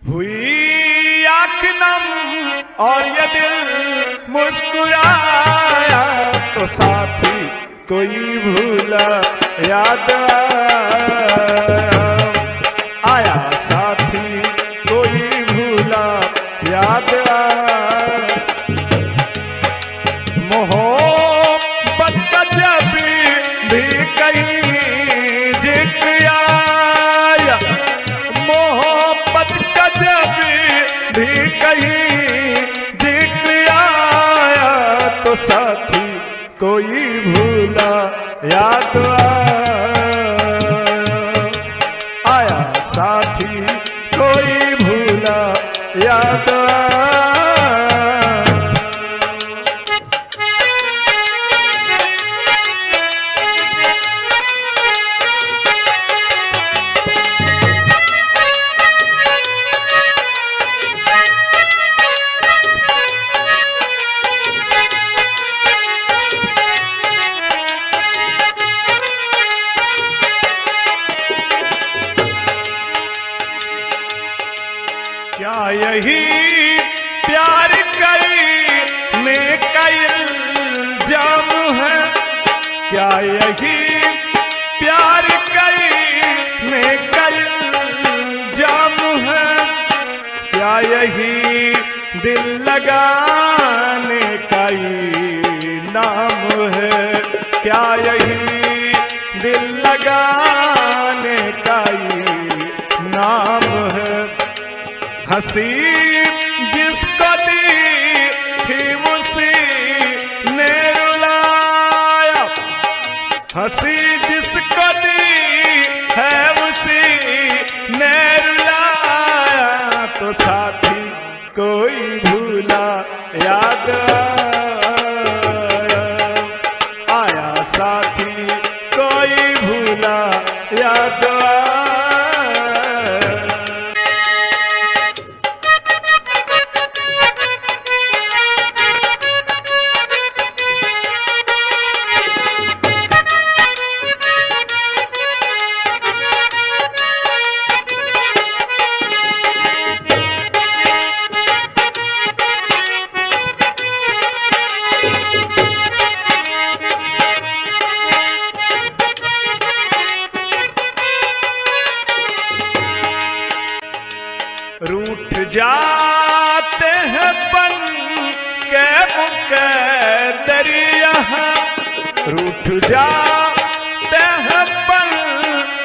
हुई आँख नम और ये दिल मुस्कुराया तो साथी कोई भूला याद आया, साथी कोई भूला याद आया। मोहब्बत का जब भी कहीं जिक्र आया, मोहब्बत का जब भी कहीं जिक्र आया तो साथी कोई भूला याद आया, साथी कोई भूला याद आया। क्या यही प्यार करने का इल्जाम है, क्या यही प्यार करने का इल्जाम है, क्या यही दिल लगाने का नाम है, क्या यही दिल लगाने का नाम है। हंसी जिसको दी थी उसी ने रुलाया, हंसी जिसको दी है उसी ने रुलाया तो साथी कोई भूला याद आया, साथी कोई भूला याद आया। रूठ जाते हैं बन के मुकद्दर यहाँ, रूठ जाते हैं बन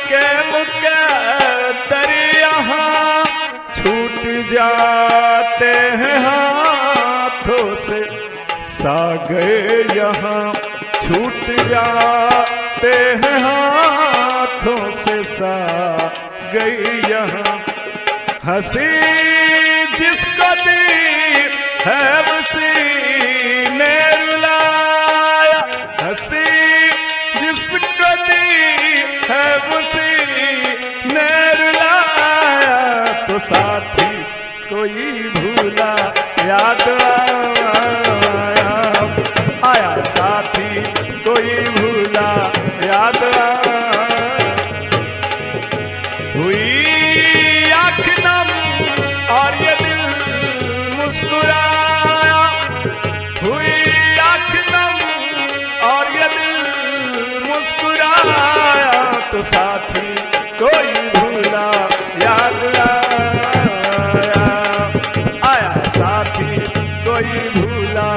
के मुकद्दर यहाँ, छूट जाते हैं हाथों से सागे यहाँ, छूट जाते हैं हाथों से सागे यहाँ। हंसी जिसको दी है उसी ने रुलाया, हंसी जिसको दी है उसी ने रुलाया तो साथी कोई भूला याद आया, साथी कोई भूला याद आया। हुई आँख नम और ये दिल मुस्कुराया, हुई आँख नम और ये दिल मुस्कुराया तो साथी कोई भूला याद आया, साथी कोई भूला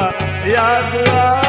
याद आया।